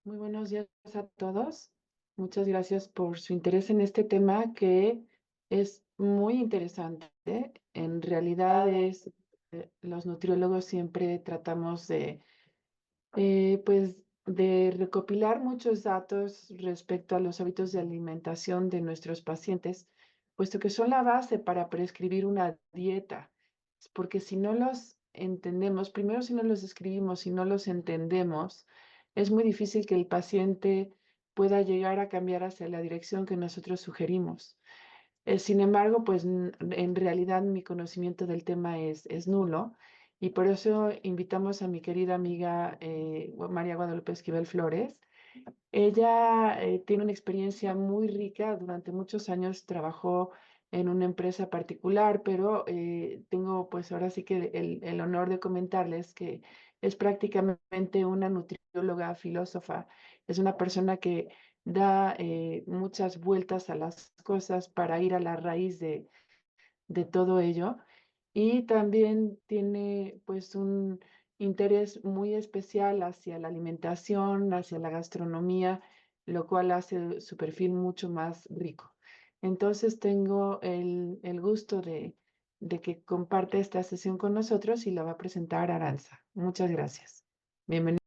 Muy buenos días a todos. Muchas gracias por su interés en este tema que es muy interesante. En realidad los nutriólogos siempre tratamos pues, de recopilar muchos datos respecto a los hábitos de alimentación de nuestros pacientes, puesto que son la base para prescribir una dieta. Porque si no los entendemos, primero si no los escribimos, si no los entendemos, es muy difícil que el paciente pueda llegar a cambiar hacia la dirección que nosotros sugerimos. Sin embargo, pues en realidad mi conocimiento del tema es nulo y por eso invitamos a mi querida amiga María Guadalupe Esquivel Flores. Ella tiene una experiencia muy rica. Durante muchos años trabajó en una empresa particular, pero tengo pues ahora sí que el honor de comentarles que es prácticamente una nutrióloga filósofa. Es una persona que da muchas vueltas a las cosas para ir a la raíz de todo ello. Y también tiene pues un interés muy especial hacia la alimentación, hacia la gastronomía, lo cual hace su perfil mucho más rico. Entonces tengo el gusto de que comparte esta sesión con nosotros y la va a presentar Aranza. Muchas gracias. Bienvenida.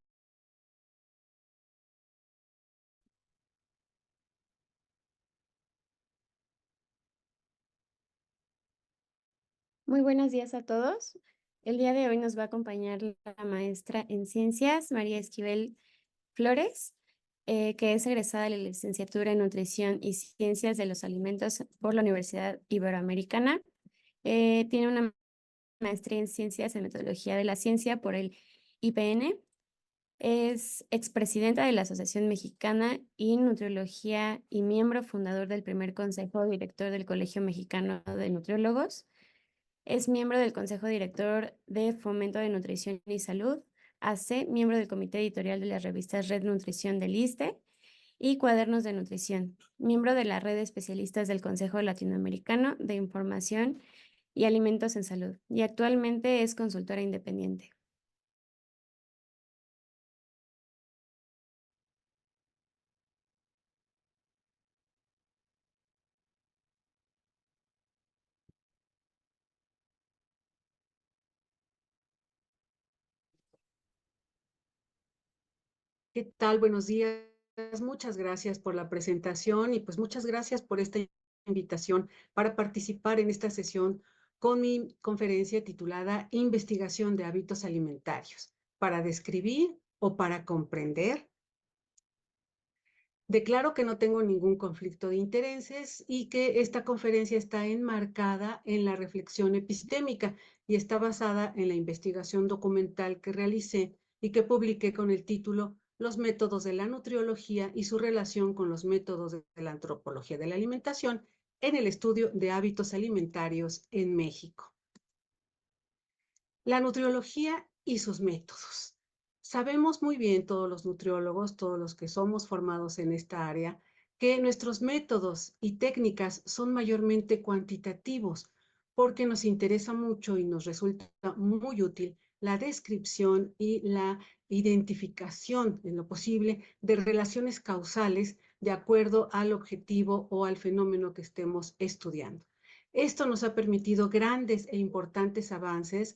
Muy buenos días a todos. El día de hoy nos va a acompañar la maestra en ciencias, María Esquivel Flores, que es egresada de la licenciatura en nutrición y ciencias de los alimentos por la Universidad Iberoamericana. Tiene una maestría en ciencias en metodología de la ciencia por el IPN. Es expresidenta de la Asociación Mexicana y Nutriología y miembro fundador del primer consejo director del Colegio Mexicano de Nutriólogos. Es miembro del Consejo Director de Fomento de Nutrición y Salud, AC, miembro del Comité Editorial de las revistas Red Nutrición del ISSSTE y Cuadernos de Nutrición, miembro de la Red de Especialistas del Consejo Latinoamericano de Información y Alimentos en Salud, y actualmente es consultora independiente. ¿Qué tal? Buenos días. Muchas gracias por la presentación y pues muchas gracias por esta invitación para participar en esta sesión con mi conferencia titulada Investigación de hábitos alimentarios, para describir o para comprender. Declaro que no tengo ningún conflicto de intereses y que esta conferencia está enmarcada en la reflexión epistémica y está basada en la investigación documental que realicé y que publiqué con el título Los métodos de la nutriología y su relación con los métodos de la antropología de la alimentación en el estudio de hábitos alimentarios en México. La nutriología y sus métodos. Sabemos muy bien todos los nutriólogos, todos los que somos formados en esta área, que nuestros métodos y técnicas son mayormente cuantitativos, porque nos interesa mucho y nos resulta muy útil la descripción y la identificación, en lo posible, de relaciones causales de acuerdo al objetivo o al fenómeno que estemos estudiando. Esto nos ha permitido grandes e importantes avances,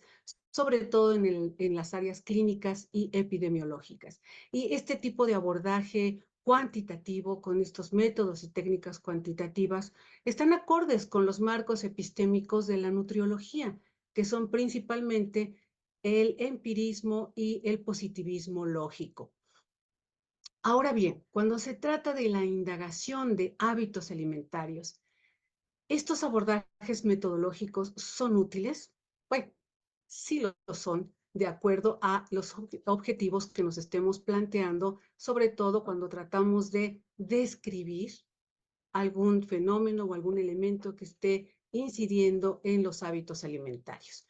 sobre todo en las áreas clínicas y epidemiológicas. Y este tipo de abordaje cuantitativo con estos métodos y técnicas cuantitativas están acordes con los marcos epistémicos de la nutriología, que son principalmente el empirismo y el positivismo lógico. Ahora bien, cuando se trata de la indagación de hábitos alimentarios, ¿estos abordajes metodológicos son útiles? Bueno, sí lo son, de acuerdo a los objetivos que nos estemos planteando, sobre todo cuando tratamos de describir algún fenómeno o algún elemento que esté incidiendo en los hábitos alimentarios.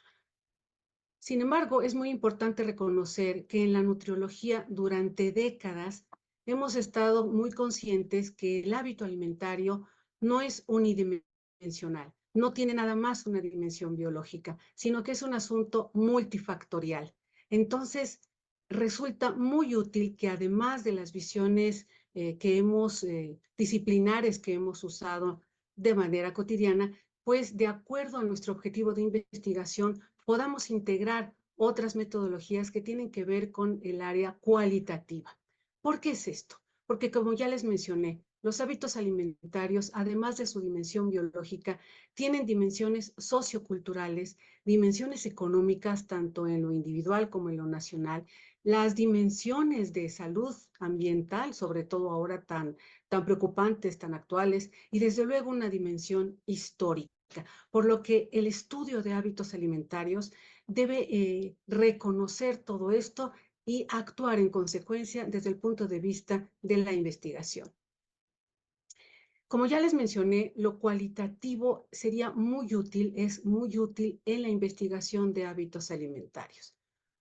Sin embargo, es muy importante reconocer que en la nutriología durante décadas hemos estado muy conscientes que el hábito alimentario no es unidimensional, no tiene nada más una dimensión biológica, sino que es un asunto multifactorial. Entonces, resulta muy útil que además de las visiones disciplinares que hemos usado de manera cotidiana, pues de acuerdo a nuestro objetivo de investigación, podamos integrar otras metodologías que tienen que ver con el área cualitativa. ¿Por qué es esto? Porque como ya les mencioné, los hábitos alimentarios, además de su dimensión biológica, tienen dimensiones socioculturales, dimensiones económicas, tanto en lo individual como en lo nacional, las dimensiones de salud ambiental, sobre todo ahora tan preocupantes, tan actuales, y desde luego una dimensión histórica, por lo que el estudio de hábitos alimentarios debe reconocer todo esto y actuar en consecuencia desde el punto de vista de la investigación. Como ya les mencioné, lo cualitativo sería muy útil, es muy útil en la investigación de hábitos alimentarios.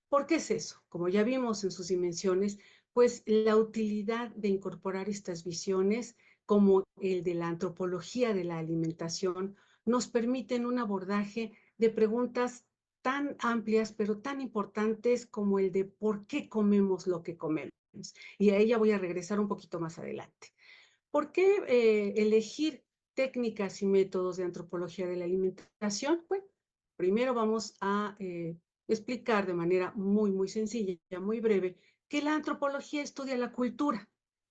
¿Por qué es eso? Como ya vimos en sus dimensiones, pues la utilidad de incorporar estas visiones, como el de la antropología de la alimentación, nos permiten un abordaje de preguntas tan amplias, pero tan importantes como el de por qué comemos lo que comemos. Y a ella voy a regresar un poquito más adelante. ¿Por qué elegir técnicas y métodos de antropología de la alimentación? Bueno, primero vamos a explicar de manera muy sencilla, muy breve, que la antropología estudia la cultura.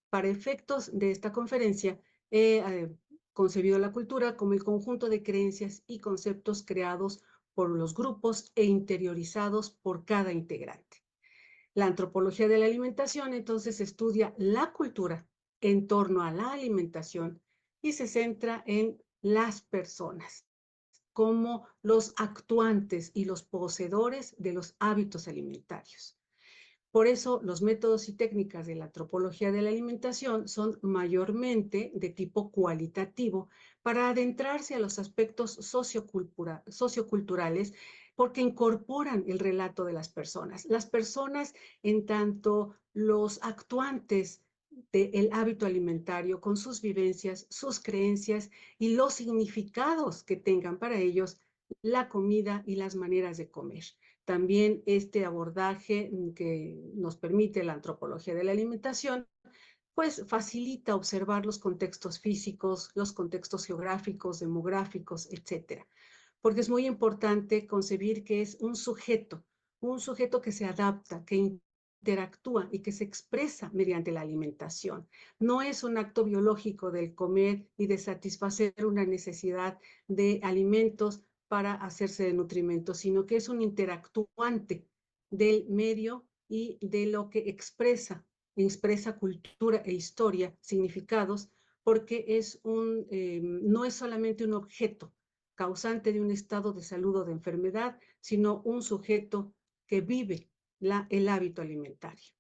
Para efectos de esta conferencia, he concebido la cultura como el conjunto de creencias y conceptos creados por los grupos e interiorizados por cada integrante. La antropología de la alimentación entonces estudia la cultura en torno a la alimentación y se centra en las personas como los actuantes y los poseedores de los hábitos alimentarios. Por eso, los métodos y técnicas de la antropología de la alimentación son mayormente de tipo cualitativo para adentrarse a los aspectos socioculturales porque incorporan el relato de las personas. Las personas, en tanto los actuantes del hábito alimentario, con sus vivencias, sus creencias y los significados que tengan para ellos la comida y las maneras de comer. También este abordaje que nos permite la antropología de la alimentación, pues facilita observar los contextos físicos, los contextos geográficos, demográficos, etcétera. Porque es muy importante concebir que es un sujeto que se adapta, que interactúa y que se expresa mediante la alimentación. No es un acto biológico del comer y de satisfacer una necesidad de alimentos para hacerse de nutrimentos, sino que es un interactuante del medio y de lo que expresa cultura e historia, significados, porque no es solamente un objeto causante de un estado de salud o de enfermedad, sino un sujeto que vive el hábito alimentario.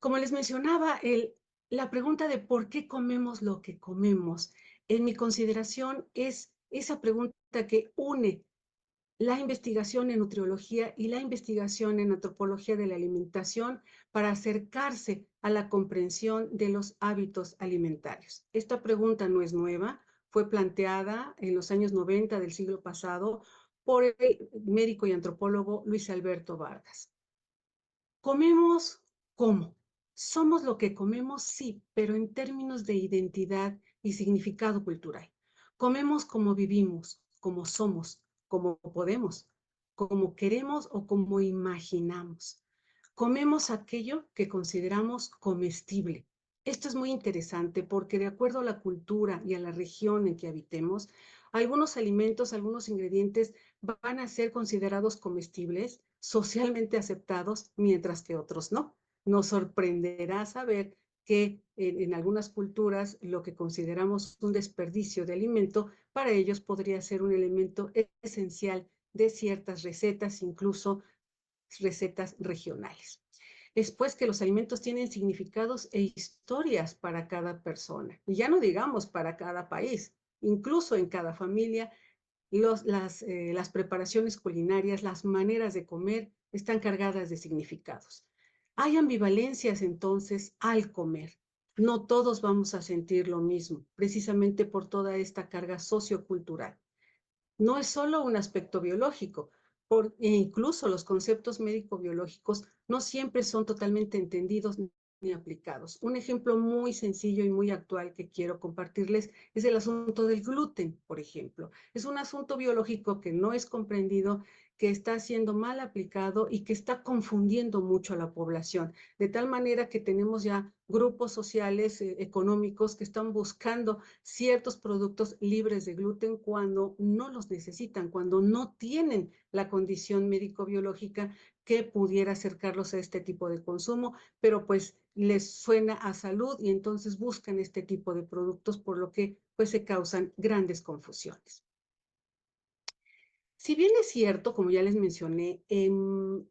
Como les mencionaba, la pregunta de por qué comemos lo que comemos, en mi consideración, es esa pregunta que une la investigación en nutriología y la investigación en antropología de la alimentación para acercarse a la comprensión de los hábitos alimentarios. Esta pregunta no es nueva, fue planteada en los años 90 del siglo pasado por el médico y antropólogo Luis Alberto Vargas. ¿Comemos cómo? Somos lo que comemos, sí, pero en términos de identidad y significado cultural. Comemos como vivimos, como somos, como podemos, como queremos o como imaginamos. Comemos aquello que consideramos comestible. Esto es muy interesante porque de acuerdo a la cultura y a la región en que habitemos, algunos alimentos, algunos ingredientes van a ser considerados comestibles, socialmente aceptados, mientras que otros no. Nos sorprenderá saber que en algunas culturas lo que consideramos un desperdicio de alimento, para ellos podría ser un elemento esencial de ciertas recetas, incluso recetas regionales. Después que los alimentos tienen significados e historias para cada persona, y ya no digamos para cada país, incluso en cada familia, las preparaciones culinarias, las maneras de comer están cargadas de significados. Hay ambivalencias entonces al comer. No todos vamos a sentir lo mismo, precisamente por toda esta carga sociocultural. No es solo un aspecto biológico. E incluso los conceptos médico-biológicos no siempre son totalmente entendidos ni aplicados. Un ejemplo muy sencillo y muy actual que quiero compartirles es el asunto del gluten, por ejemplo. Es un asunto biológico que no es comprendido, que está siendo mal aplicado y que está confundiendo mucho a la población, de tal manera que tenemos ya grupos sociales, económicos que están buscando ciertos productos libres de gluten cuando no los necesitan, cuando no tienen la condición médico-biológica que pudiera acercarlos a este tipo de consumo, pero pues les suena a salud y entonces buscan este tipo de productos, por lo que pues se causan grandes confusiones. Si bien es cierto, como ya les mencioné, en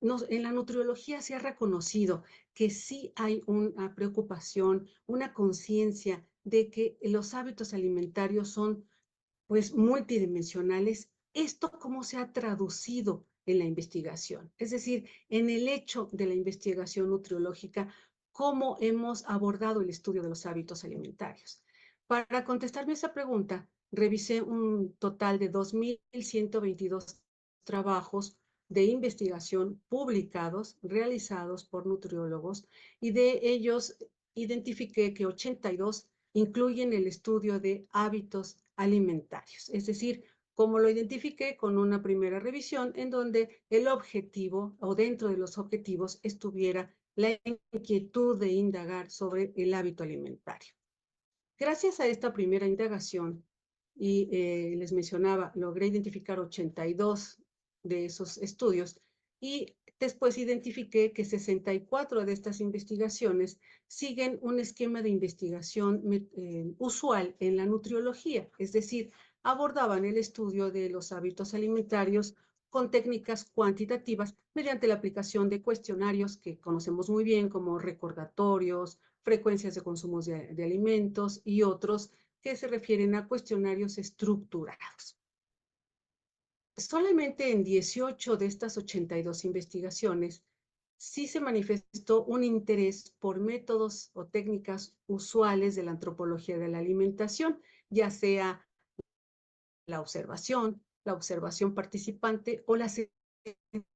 la nutriología se ha reconocido que sí hay una preocupación, una conciencia de que los hábitos alimentarios son pues multidimensionales. ¿Esto cómo se ha traducido en la investigación? Es decir, en el hecho de la investigación nutriológica, ¿cómo hemos abordado el estudio de los hábitos alimentarios? Para contestarme esa pregunta, revisé un total de 2.122 trabajos de investigación publicados, realizados por nutriólogos, y de ellos identifiqué que 82 incluyen el estudio de hábitos alimentarios. Es decir, como lo identifiqué con una primera revisión en donde el objetivo o dentro de los objetivos estuviera la inquietud de indagar sobre el hábito alimentario. Gracias a esta primera indagación, y les mencionaba, logré identificar 82 de esos estudios y después identifiqué que 64 de estas investigaciones siguen un esquema de investigación usual en la nutriología, es decir, abordaban el estudio de los hábitos alimentarios con técnicas cuantitativas mediante la aplicación de cuestionarios que conocemos muy bien como recordatorios, frecuencias de consumo de alimentos y otros que se refieren a cuestionarios estructurados. Solamente en 18 de estas 82 investigaciones sí se manifestó un interés por métodos o técnicas usuales de la antropología de la alimentación, ya sea la observación participante o las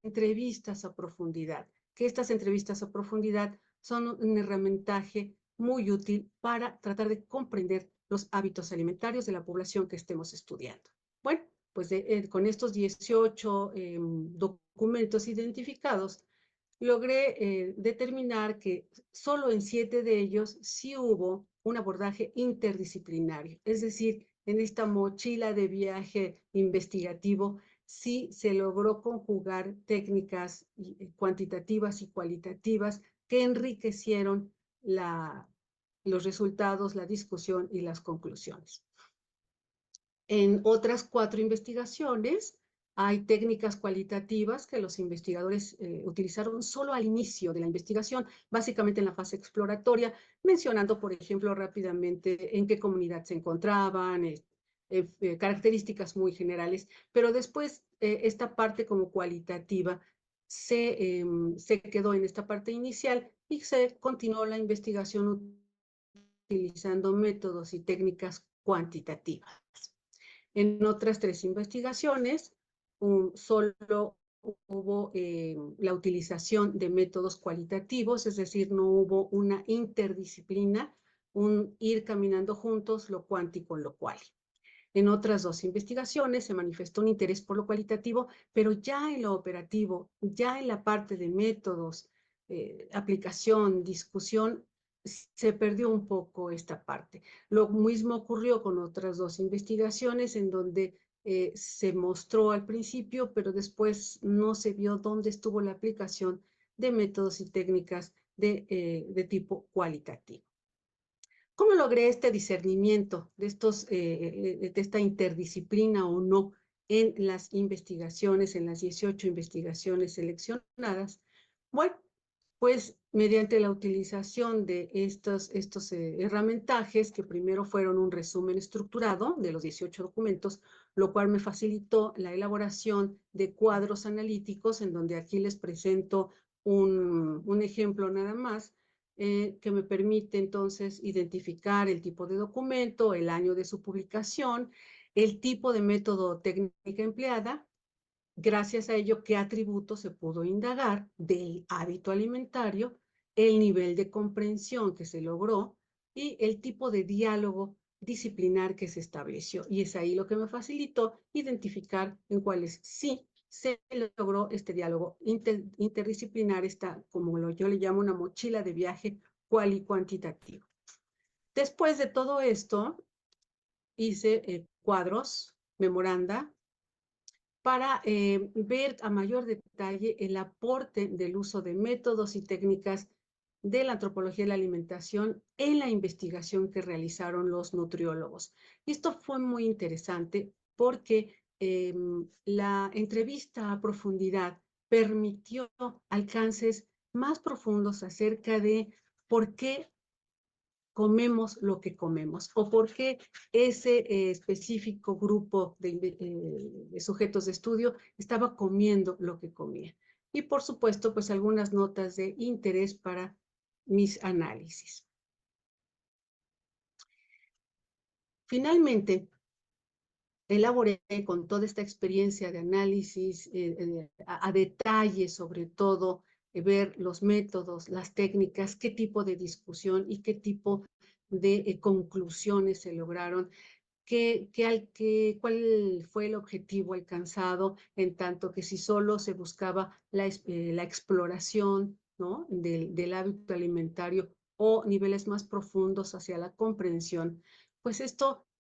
entrevistas a profundidad, que estas entrevistas a profundidad son un herramientaje muy útil para tratar de comprender los hábitos alimentarios de la población que estemos estudiando. Bueno, pues con estos 18 documentos identificados, logré determinar que solo en 7 de ellos sí hubo un abordaje interdisciplinario, es decir, en esta mochila de viaje investigativo sí se logró conjugar técnicas cuantitativas y cualitativas que enriquecieron los resultados, la discusión y las conclusiones. En otras 4 investigaciones hay técnicas cualitativas que los investigadores utilizaron solo al inicio de la investigación, básicamente en la fase exploratoria, mencionando, por ejemplo, rápidamente en qué comunidad se encontraban, características muy generales, pero después esta parte como cualitativa se quedó en esta parte inicial y se continuó la investigación utilizando métodos y técnicas cuantitativas. En otras 3 investigaciones, solo hubo la utilización de métodos cualitativos, es decir, no hubo una interdisciplina, un ir caminando juntos lo cuántico con lo cual. En otras 2 investigaciones se manifestó un interés por lo cualitativo, pero ya en lo operativo, ya en la parte de métodos, aplicación, discusión, se perdió un poco esta parte. Lo mismo ocurrió con otras 2 investigaciones en donde se mostró al principio, pero después no se vio dónde estuvo la aplicación de métodos y técnicas de tipo cualitativo. ¿Cómo logré este discernimiento de esta interdisciplina o no en las investigaciones, en las 18 investigaciones seleccionadas? Bueno, pues mediante la utilización de estos herramientajes, que primero fueron un resumen estructurado de los 18 documentos, lo cual me facilitó la elaboración de cuadros analíticos, en donde aquí les presento un ejemplo nada más, que me permite entonces identificar el tipo de documento, el año de su publicación, el tipo de método o técnica empleada, gracias a ello, qué atributos se pudo indagar del hábito alimentario, el nivel de comprensión que se logró y el tipo de diálogo disciplinar que se estableció. Y es ahí lo que me facilitó identificar en cuáles sí se logró este diálogo interdisciplinar, como yo le llamo, una mochila de viaje cual y cuantitativo. Después de todo esto, hice cuadros, memoranda, para ver a mayor detalle el aporte del uso de métodos y técnicas de la antropología de la alimentación en la investigación que realizaron los nutriólogos. Y esto fue muy interesante porque la entrevista a profundidad permitió alcances más profundos acerca de por qué comemos lo que comemos o por qué ese específico grupo de sujetos de estudio estaba comiendo lo que comía. Y por supuesto, pues algunas notas de interés para mis análisis. Finalmente, elaboré con toda esta experiencia de análisis a detalle, sobre todo, ver los métodos, las técnicas, qué tipo de discusión y qué tipo de conclusiones se lograron, cuál fue el objetivo alcanzado, en tanto que si solo se buscaba la exploración, ¿no?, del hábito alimentario o niveles más profundos hacia la comprensión, pues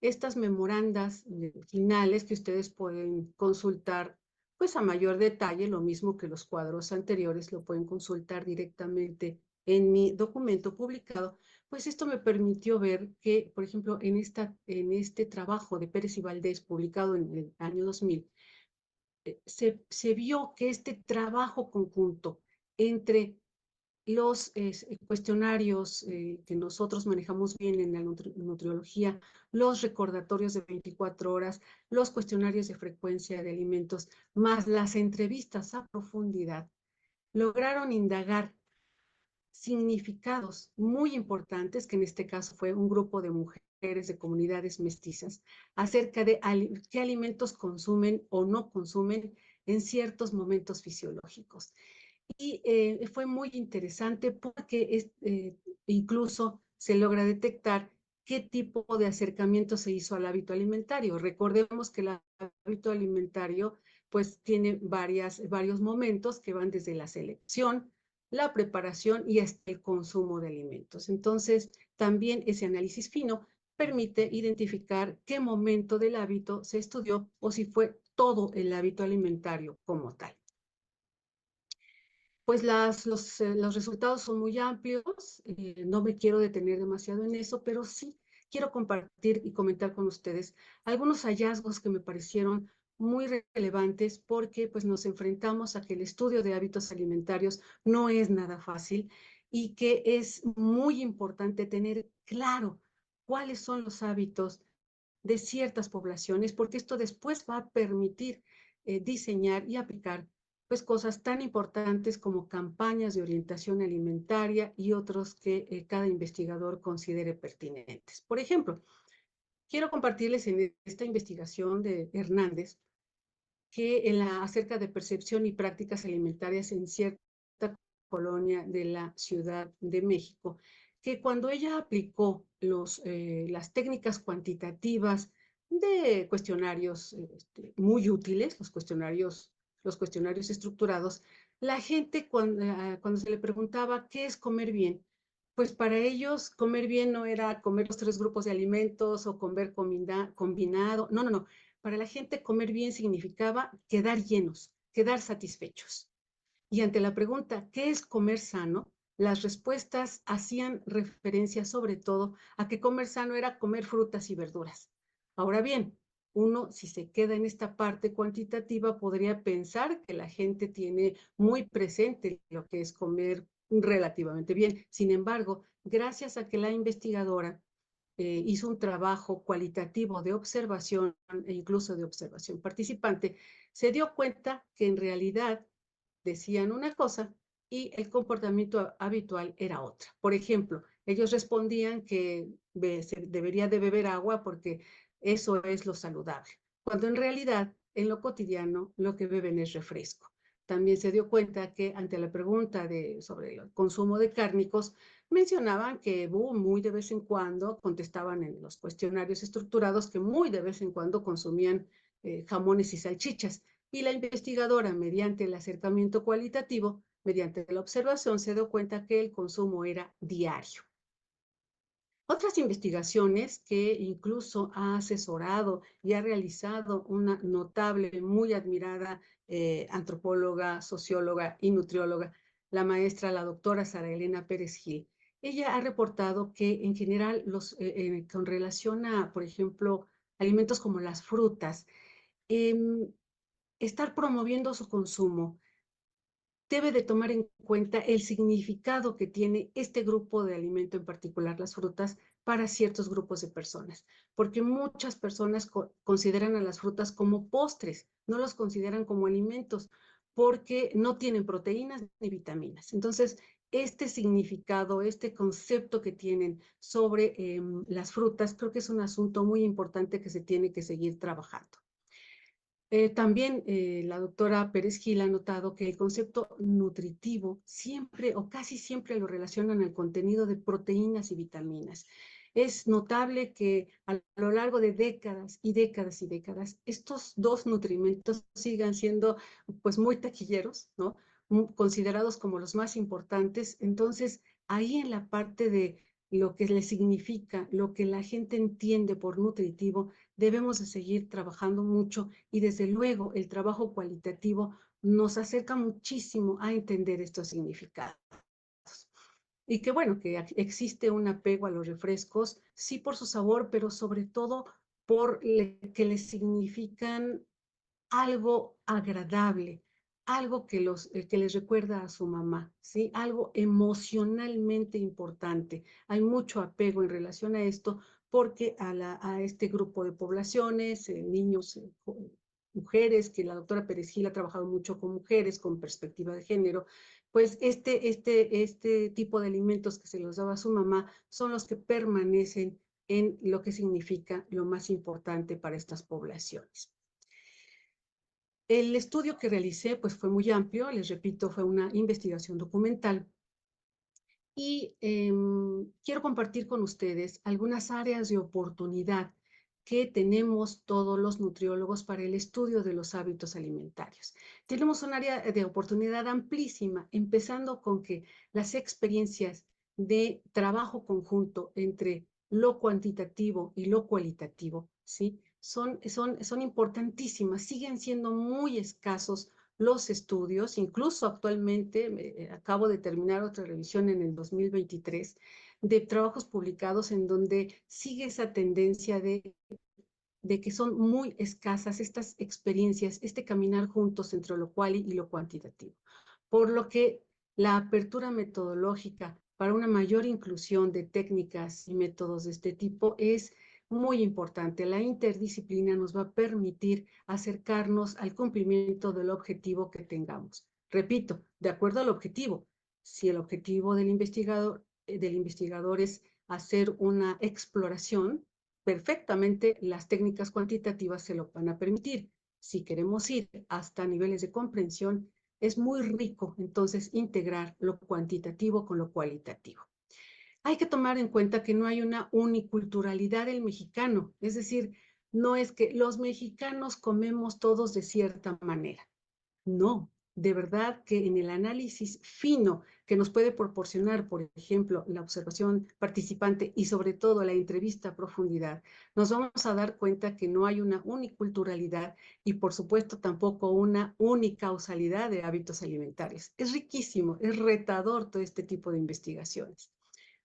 estas memorandas finales que ustedes pueden consultar pues a mayor detalle, lo mismo que los cuadros anteriores, lo pueden consultar directamente en mi documento publicado. Pues esto me permitió ver que, por ejemplo, en este trabajo de Pérez y Valdés, publicado en el año 2000, se vio que este trabajo conjunto entre los cuestionarios que nosotros manejamos bien en la nutriología, los recordatorios de 24 horas, los cuestionarios de frecuencia de alimentos, más las entrevistas a profundidad, lograron indagar significados muy importantes, que en este caso fue un grupo de mujeres de comunidades mestizas, acerca de qué alimentos consumen o no consumen en ciertos momentos fisiológicos. Y fue muy interesante porque incluso se logra detectar qué tipo de acercamiento se hizo al hábito alimentario. Recordemos que el hábito alimentario pues tiene varios momentos que van desde la selección, la preparación y hasta el consumo de alimentos. Entonces, también ese análisis fino permite identificar qué momento del hábito se estudió o si fue todo el hábito alimentario como tal. Pues los resultados son muy amplios, no me quiero detener demasiado en eso, pero sí quiero compartir y comentar con ustedes algunos hallazgos que me parecieron muy relevantes porque pues nos enfrentamos a que el estudio de hábitos alimentarios no es nada fácil y que es muy importante tener claro cuáles son los hábitos de ciertas poblaciones, porque esto después va a permitir diseñar y aplicar pues cosas tan importantes como campañas de orientación alimentaria y otros que cada investigador considere pertinentes. Por ejemplo, quiero compartirles en esta investigación de Hernández que acerca de percepción y prácticas alimentarias en cierta colonia de la Ciudad de México, que cuando ella aplicó las técnicas cuantitativas de cuestionarios muy útiles, los cuestionarios estructurados, la gente cuando se le preguntaba qué es comer bien, pues para ellos comer bien no era comer los 3 grupos de alimentos o comer combinado, no. Para la gente comer bien significaba quedar llenos, quedar satisfechos. Y ante la pregunta, ¿qué es comer sano?, las respuestas hacían referencia sobre todo a que comer sano era comer frutas y verduras. Ahora bien, uno, si se queda en esta parte cuantitativa, podría pensar que la gente tiene muy presente lo que es comer relativamente bien. Sin embargo, gracias a que la investigadora hizo un trabajo cualitativo de observación e incluso de observación participante, se dio cuenta que en realidad decían una cosa y el comportamiento habitual era otra. Por ejemplo, ellos respondían que se debería de beber agua porque eso es lo saludable, cuando en realidad en lo cotidiano lo que beben es refresco. También se dio cuenta que ante la pregunta sobre el consumo de cárnicos, mencionaban que muy de vez en cuando, contestaban en los cuestionarios estructurados, que muy de vez en cuando consumían jamones y salchichas. Y la investigadora, mediante el acercamiento cualitativo, mediante la observación, se dio cuenta que el consumo era diario. Otras investigaciones que incluso ha asesorado y ha realizado una notable, muy admirada antropóloga, socióloga y nutrióloga, la maestra, la doctora Sara Elena Pérez Gil. Ella ha reportado que en general con relación a, por ejemplo, alimentos como las frutas, estar promoviendo su consumo debe de tomar en cuenta el significado que tiene este grupo de alimento, en particular las frutas, para ciertos grupos de personas, porque muchas personas consideran a las frutas como postres, no los consideran como alimentos, porque no tienen proteínas ni vitaminas. Entonces, este significado, este concepto que tienen sobre las frutas, creo que es un asunto muy importante que se tiene que seguir trabajando. También la doctora Pérez Gil ha notado que el concepto nutritivo siempre o casi siempre lo relacionan al contenido de proteínas y vitaminas. Es notable que a lo largo de décadas y décadas y décadas, estos dos nutrimentos sigan siendo pues muy taquilleros, ¿no? Considerados como los más importantes. Entonces, ahí en la parte de lo que le significa, lo que la gente entiende por nutritivo, debemos de seguir trabajando mucho y desde luego el trabajo cualitativo nos acerca muchísimo a entender estos significados. Y que bueno, que existe un apego a los refrescos, sí por su sabor, pero sobre todo por que les significan algo agradable, algo que les recuerda a su mamá, ¿sí? Algo emocionalmente importante. Hay mucho apego en relación a esto porque a este grupo de poblaciones, niños, mujeres, que la doctora Pérez Gil ha trabajado mucho con mujeres con perspectiva de género, pues este tipo de alimentos que se los daba a su mamá son los que permanecen en lo que significa lo más importante para estas poblaciones. El estudio que realicé pues, fue muy amplio, les repito, fue una investigación documental y quiero compartir con ustedes algunas áreas de oportunidad que tenemos todos los nutriólogos para el estudio de los hábitos alimentarios. Tenemos un área de oportunidad amplísima, empezando con que las experiencias de trabajo conjunto entre lo cuantitativo y lo cualitativo, ¿sí? Son importantísimas, siguen siendo muy escasos los estudios, incluso actualmente acabo de terminar otra revisión en el 2023 de trabajos publicados en donde sigue esa tendencia de que son muy escasas estas experiencias, este caminar juntos entre lo cual y lo cuantitativo. Por lo que la apertura metodológica para una mayor inclusión de técnicas y métodos de este tipo es muy importante. La interdisciplina nos va a permitir acercarnos al cumplimiento del objetivo que tengamos. Repito, de acuerdo al objetivo. Si el objetivo del investigador es hacer una exploración, perfectamente las técnicas cuantitativas se lo van a permitir. Si queremos ir hasta niveles de comprensión, es muy rico entonces integrar lo cuantitativo con lo cualitativo. Hay que tomar en cuenta que no hay una uniculturalidad del mexicano, es decir, no es que los mexicanos comemos todos de cierta manera. No, de verdad que en el análisis fino que nos puede proporcionar, por ejemplo, la observación participante y sobre todo la entrevista a profundidad, nos vamos a dar cuenta que no hay una uniculturalidad y por supuesto tampoco una unicausalidad de hábitos alimentarios. Es riquísimo, es retador todo este tipo de investigaciones.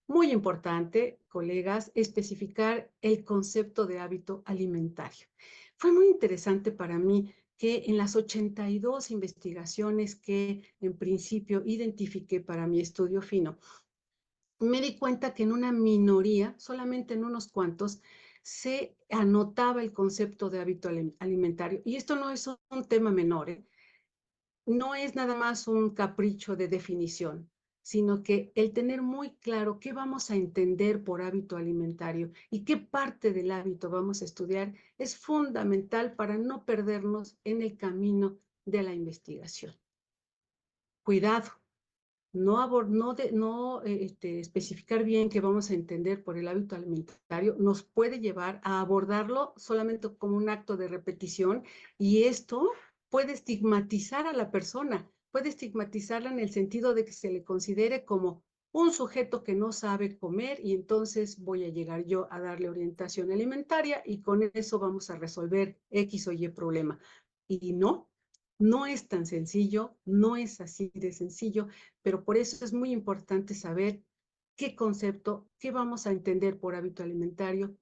Muy importante, colegas, especificar el concepto de hábito alimentario. Fue muy interesante para mí que en las 82 investigaciones que en principio identifiqué para mi estudio fino, me di cuenta que en una minoría, solamente en unos cuantos, se anotaba el concepto de hábito alimentario. Y esto no es un tema menor, ¿eh? No es nada más un capricho de definición. sino que el tener muy claro qué vamos a entender por hábito alimentario y qué parte del hábito vamos a estudiar es fundamental para no perdernos en el camino de la investigación. Cuidado, no especificar bien qué vamos a entender por el hábito alimentario nos puede llevar a abordarlo solamente como un acto de repetición, y esto puede estigmatizar a la persona, puede estigmatizarla en el sentido de que se le considere como un sujeto que no sabe comer, y entonces voy a llegar yo a darle orientación alimentaria y con eso vamos a resolver X o Y problema. Y no es tan sencillo, no es así de sencillo, pero por eso es muy importante saber qué concepto, qué vamos a entender por hábito alimentario,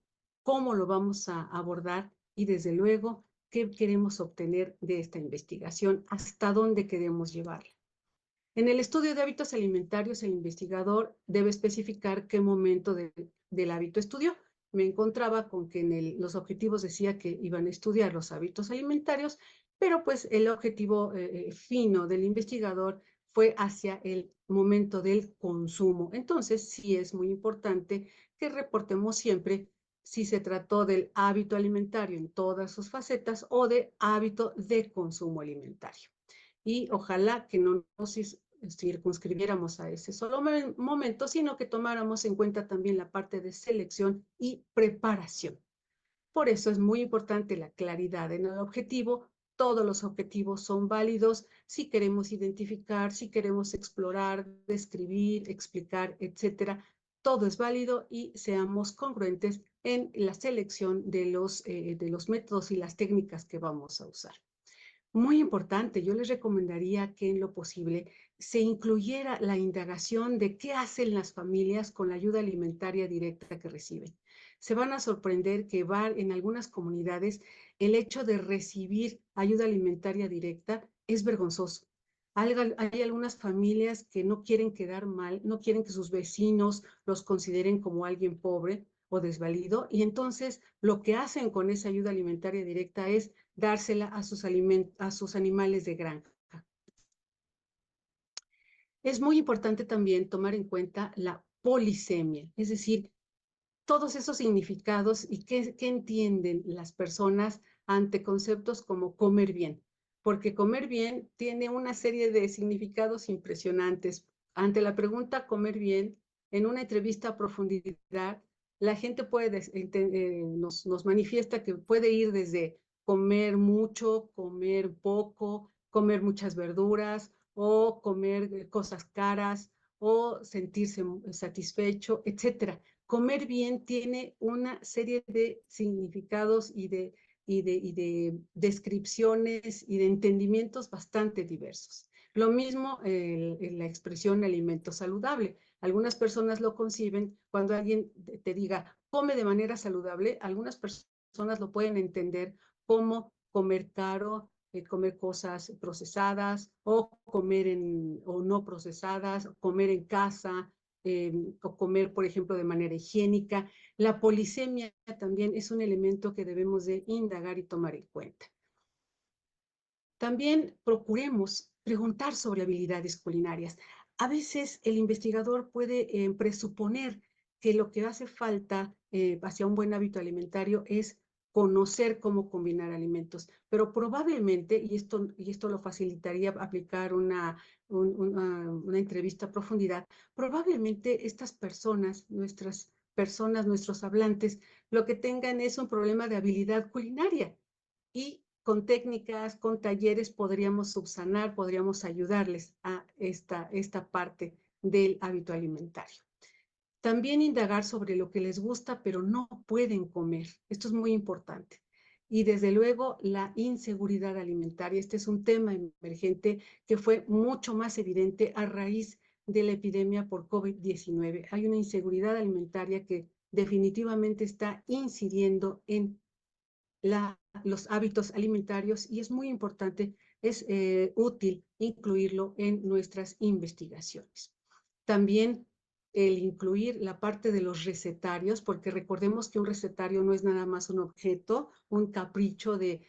cómo lo vamos a abordar y desde luego qué queremos obtener de esta investigación, hasta dónde queremos llevarla. En el estudio de hábitos alimentarios, el investigador debe especificar qué momento del hábito estudió. Me encontraba con que en los objetivos decía que iban a estudiar los hábitos alimentarios, pero pues el objetivo fino del investigador fue hacia el momento del consumo. Entonces, sí es muy importante que reportemos siempre si se trató del hábito alimentario en todas sus facetas o de hábito de consumo alimentario. Y ojalá que no nos circunscribiéramos a ese solo momento, sino que tomáramos en cuenta también la parte de selección y preparación. Por eso es muy importante la claridad en el objetivo. Todos los objetivos son válidos si queremos identificar, si queremos explorar, describir, explicar, etcétera. Todo es válido y seamos congruentes en la selección de los métodos y las técnicas que vamos a usar. Muy importante, yo les recomendaría que en lo posible se incluyera la indagación de qué hacen las familias con la ayuda alimentaria directa que reciben. Se van a sorprender que en algunas comunidades el hecho de recibir ayuda alimentaria directa es vergonzoso. Hay algunas familias que no quieren quedar mal, no quieren que sus vecinos los consideren como alguien pobre o desvalido, y entonces lo que hacen con esa ayuda alimentaria directa es dársela a sus animales de granja. Es muy importante también tomar en cuenta la polisemia, es decir, todos esos significados y qué entienden las personas ante conceptos como comer bien, porque comer bien tiene una serie de significados impresionantes. Ante la pregunta comer bien, en una entrevista a profundidad, la gente nos manifiesta que puede ir desde comer mucho, comer poco, comer muchas verduras o comer cosas caras o sentirse satisfecho, etcétera. Comer bien tiene una serie de significados y de descripciones y de entendimientos bastante diversos. Lo mismo la expresión alimento saludable. Algunas personas lo conciben cuando alguien te diga come de manera saludable. Algunas personas lo pueden entender como comer caro, comer cosas procesadas o o no procesadas, comer en casa, o comer, por ejemplo, de manera higiénica. La polisemia también es un elemento que debemos de indagar y tomar en cuenta. También procuremos preguntar sobre habilidades culinarias. A veces el investigador puede presuponer que lo que hace falta hacia un buen hábito alimentario es conocer cómo combinar alimentos, pero probablemente, y esto lo facilitaría aplicar una entrevista a profundidad, probablemente estas personas, nuestros hablantes, lo que tengan es un problema de habilidad culinaria, y con técnicas, con talleres podríamos subsanar, podríamos ayudarles a esta parte del hábito alimentario. También indagar sobre lo que les gusta, pero no pueden comer. Esto es muy importante. Y desde luego la inseguridad alimentaria. Este es un tema emergente que fue mucho más evidente a raíz de la epidemia por COVID-19. Hay una inseguridad alimentaria que definitivamente está incidiendo en los hábitos alimentarios y es muy importante, es útil incluirlo en nuestras investigaciones. También el incluir la parte de los recetarios, porque recordemos que un recetario no es nada más un objeto, un capricho de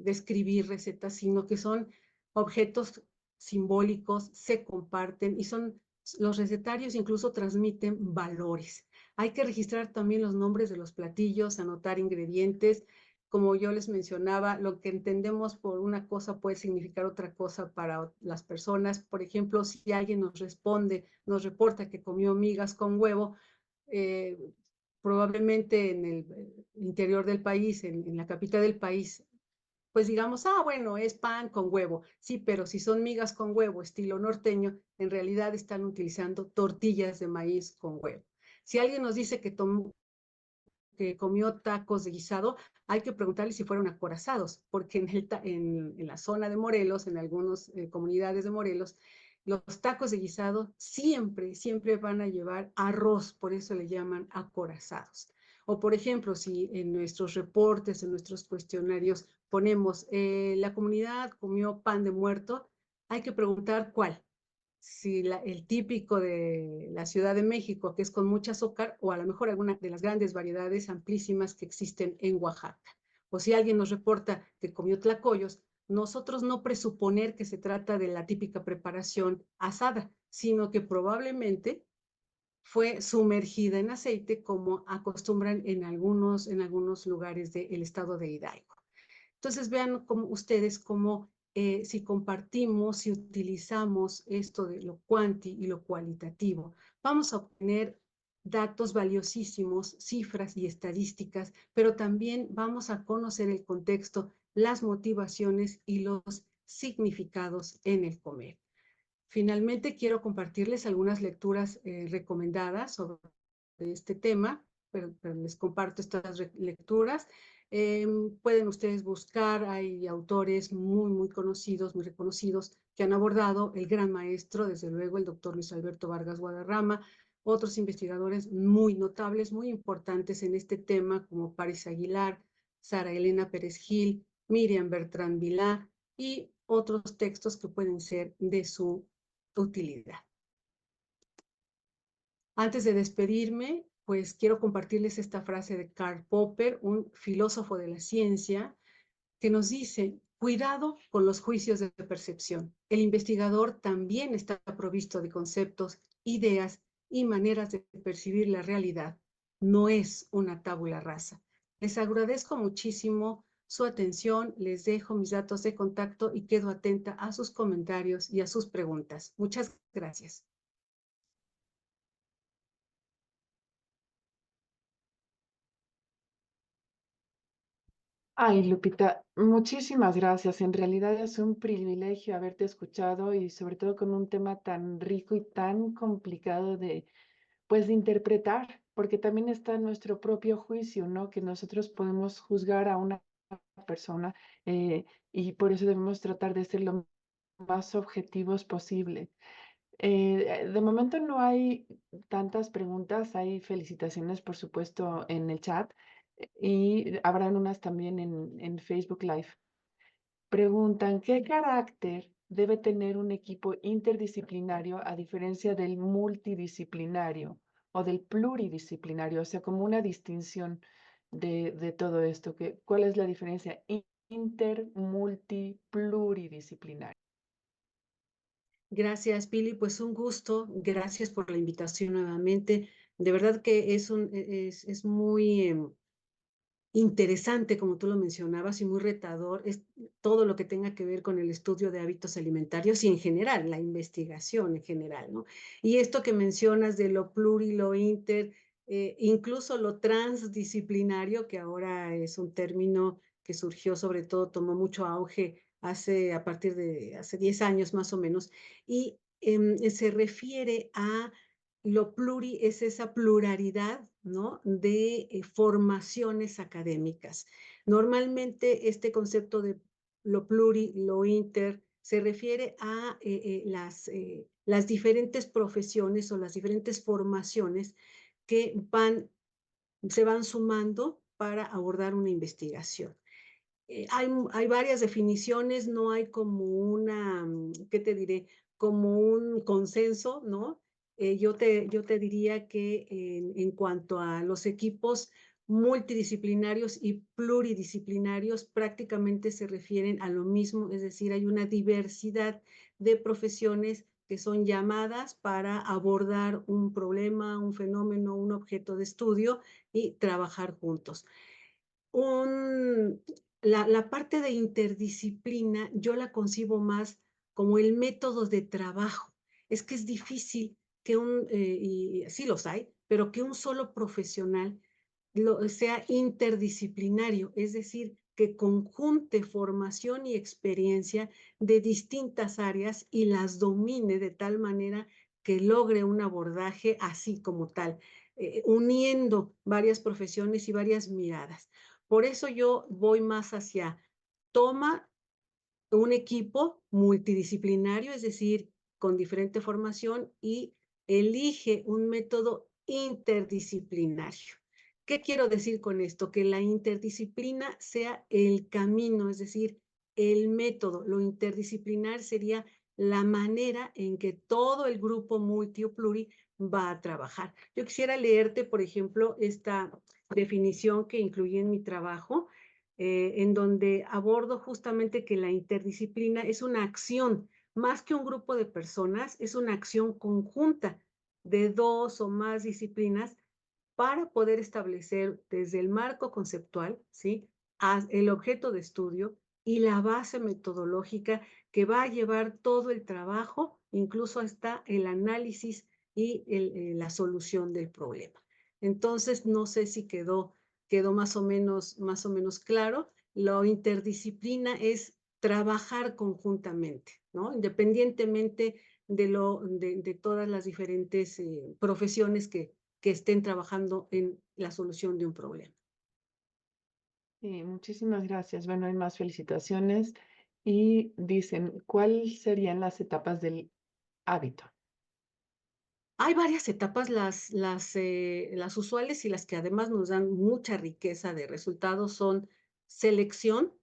escribir recetas, sino que son objetos simbólicos, se comparten y son Los recetarios incluso transmiten valores. Hay que registrar también los nombres de los platillos, anotar ingredientes. Como yo les mencionaba, lo que entendemos por una cosa puede significar otra cosa para las personas. Por ejemplo, si alguien nos responde, nos reporta que comió migas con huevo, eh, probablemente en el interior del país, en la capital del país, pues digamos, bueno, es pan con huevo. Sí, pero si son migas con huevo estilo norteño, en realidad están utilizando tortillas de maíz con huevo. Si alguien nos dice que comió tacos de guisado, hay que preguntarle si fueron acorazados, porque en la zona de Morelos, en algunas comunidades de Morelos, los tacos de guisado siempre van a llevar arroz, por eso le llaman acorazados. O por ejemplo, si en nuestros reportes, en nuestros cuestionarios ponemos la comunidad comió pan de muerto, hay que preguntar cuál. Si el típico de la Ciudad de México, que es con mucho azúcar, o a lo mejor alguna de las grandes variedades amplísimas que existen en Oaxaca. O si alguien nos reporta que comió tlacoyos, nosotros no presuponer que se trata de la típica preparación asada, sino que probablemente fue sumergida en aceite como acostumbran en algunos lugares del estado de Hidalgo. Entonces vean como ustedes cómo si compartimos, si utilizamos esto de lo cuanti y lo cualitativo, vamos a obtener datos valiosísimos, cifras y estadísticas, pero también vamos a conocer el contexto, las motivaciones y los significados en el comer. Finalmente, quiero compartirles algunas lecturas recomendadas sobre este tema, pero les comparto estas lecturas. Pueden ustedes buscar, hay autores muy conocidos, muy reconocidos, que han abordado el gran maestro, desde luego el doctor Luis Alberto Vargas Guadarrama, otros investigadores muy notables, muy importantes en este tema, como Paris Aguilar, Sara Elena Pérez Gil, Miriam Bertrand Vilá y otros textos que pueden ser de su utilidad. Antes de despedirme, pues quiero compartirles esta frase de Karl Popper, un filósofo de la ciencia, que nos dice, cuidado con los juicios de percepción. El investigador también está provisto de conceptos, ideas y maneras de percibir la realidad. No es una tabula rasa. Les agradezco muchísimo su atención, les dejo mis datos de contacto y quedo atenta a sus comentarios y a sus preguntas. Muchas gracias. Ay, Lupita, muchísimas gracias. En realidad es un privilegio haberte escuchado y sobre todo con un tema tan rico y tan complicado pues, de interpretar, porque también está nuestro propio juicio, ¿no? Que nosotros podemos juzgar a una persona y por eso debemos tratar de ser lo más objetivos posible. De momento no hay tantas preguntas, hay felicitaciones, por supuesto, en el chat y habrán unas también en Facebook Live. Preguntan, ¿qué carácter debe tener un equipo interdisciplinario a diferencia del multidisciplinario o del pluridisciplinario? O sea, como una distinción de todo esto. ¿Cuál es la diferencia inter, multi, pluridisciplinario? Gracias, Pili. Pues un gusto. Gracias por la invitación nuevamente. De verdad que es muy interesante, como tú lo mencionabas, y muy retador. Es todo lo que tenga que ver con el estudio de hábitos alimentarios y en general, la investigación en general, ¿no? Y esto que mencionas de lo pluri, lo inter, incluso lo transdisciplinario, que ahora es un término que surgió, sobre todo, tomó mucho auge a partir de hace 10 años más o menos, y se refiere a lo pluri, es esa pluralidad, ¿no? De formaciones académicas. Normalmente este concepto de lo pluri, lo inter, se refiere a las diferentes profesiones o las diferentes formaciones que se van sumando para abordar una investigación. Hay varias definiciones, no hay como ¿qué te diré? Como un consenso, ¿no? Yo te diría que en cuanto a los equipos multidisciplinarios y pluridisciplinarios, prácticamente se refieren a lo mismo, es decir, hay una diversidad de profesiones que son llamadas para abordar un problema, un fenómeno, un objeto de estudio y trabajar juntos. La parte de interdisciplina yo la concibo más como el método de trabajo. Es que es difícil que y sí los hay, pero que un solo profesional sea interdisciplinario, es decir, que conjunte formación y experiencia de distintas áreas y las domine de tal manera que logre un abordaje así como tal, uniendo varias profesiones y varias miradas. Por eso yo voy más hacia toma un equipo multidisciplinario, es decir, con diferente formación y elige un método interdisciplinario. ¿Qué quiero decir con esto? Que la interdisciplina sea el camino, es decir, el método. Lo interdisciplinar sería la manera en que todo el grupo multi o pluri va a trabajar. Yo quisiera leerte, por ejemplo, esta definición que incluí en mi trabajo, en donde abordo justamente que la interdisciplina es una acción, más que un grupo de personas, es una acción conjunta de dos o más disciplinas para poder establecer desde el marco conceptual, ¿sí? El objeto de estudio y la base metodológica que va a llevar todo el trabajo, incluso hasta el análisis y la solución del problema. Entonces, no sé si quedó más o menos claro. La interdisciplina es trabajar conjuntamente, ¿no? Independientemente de todas las diferentes profesiones que estén trabajando en la solución de un problema. Sí, muchísimas gracias. Bueno, hay más felicitaciones y dicen, ¿cuáles serían las etapas del hábito? Hay varias etapas, las usuales y las que además nos dan mucha riqueza de resultados son selección,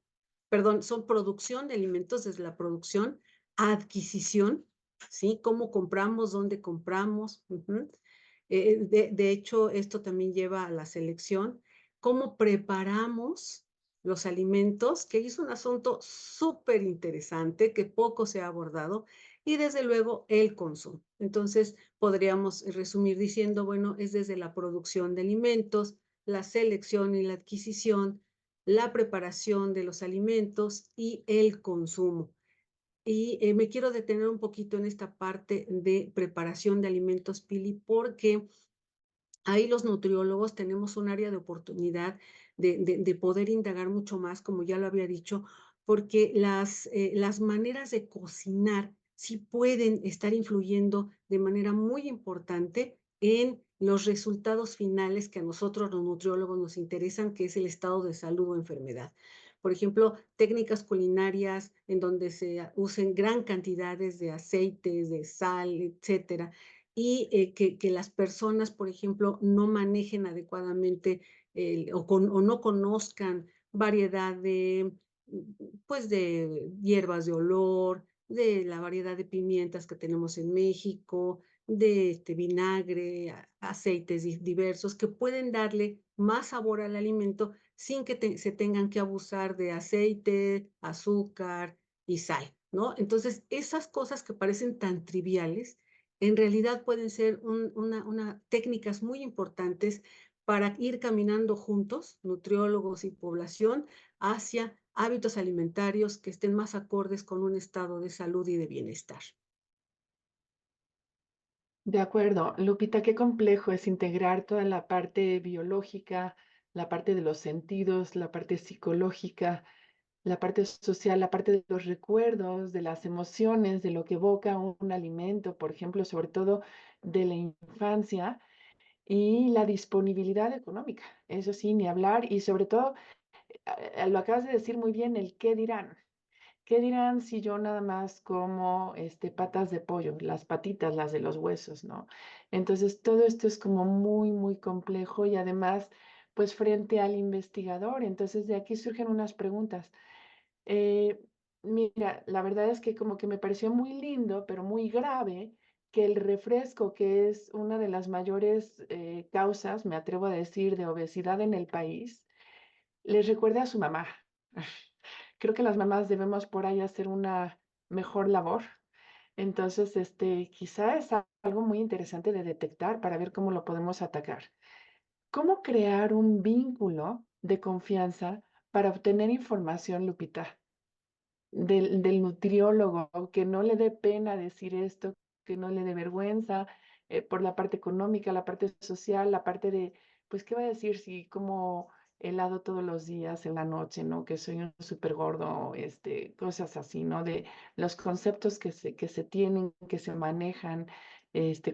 perdón, son producción de alimentos desde la producción, adquisición, ¿sí? Cómo compramos, dónde compramos. De hecho, esto también lleva a la selección, cómo preparamos los alimentos, que es un asunto súper interesante que poco se ha abordado, y desde luego el consumo. Entonces, podríamos resumir diciendo, bueno, es desde la producción de alimentos, la selección y la adquisición, la preparación de los alimentos y el consumo. Y me quiero detener un poquito en esta parte de preparación de alimentos, Pili, porque ahí los nutriólogos tenemos un área de oportunidad de poder indagar mucho más, como ya lo había dicho, porque las maneras de cocinar sí pueden estar influyendo de manera muy importante en los resultados finales que a nosotros los nutriólogos nos interesan, que es el estado de salud o enfermedad. Por ejemplo, técnicas culinarias en donde se usen gran cantidades de aceites, de sal, etcétera, y que las personas, por ejemplo, no manejen adecuadamente o no conozcan variedad pues de hierbas de olor, de la variedad de pimientas que tenemos en México, de vinagre, aceites diversos que pueden darle más sabor al alimento sin que se tengan que abusar de aceite, azúcar y sal, ¿no? Entonces, esas cosas que parecen tan triviales, en realidad pueden ser técnicas muy importantes para ir caminando juntos, nutriólogos y población, hacia hábitos alimentarios que estén más acordes con un estado de salud y de bienestar. De acuerdo, Lupita, qué complejo es integrar toda la parte biológica, la parte de los sentidos, la parte psicológica, la parte social, la parte de los recuerdos, de las emociones, de lo que evoca un alimento, por ejemplo, sobre todo de la infancia y la disponibilidad económica. Eso sí, ni hablar y sobre todo, lo acabas de decir muy bien, el qué dirán. ¿Qué dirán si yo nada más como patas de pollo, las patitas, las de los huesos, ¿no? Entonces, todo esto es como muy, muy complejo y además, pues frente al investigador, entonces de aquí surgen unas preguntas. Eh, Mira, la verdad es que como que me pareció muy lindo, pero muy grave, que el refresco, que es una de las mayores causas, me atrevo a decir, de obesidad en el país, les recuerde a su mamá. Creo que las mamás debemos por ahí hacer una mejor labor. Entonces, quizá es algo muy interesante de detectar para ver cómo lo podemos atacar. ¿Cómo crear un vínculo de confianza para obtener información, Lupita? Del nutriólogo, que no le dé pena decir esto, que no le dé vergüenza, por la parte económica, la parte social, la parte de, pues, ¿qué va a decir si como helado todos los días en la noche, no? Que soy un súper gordo, cosas así, ¿no? De los conceptos que se tienen, que se manejan,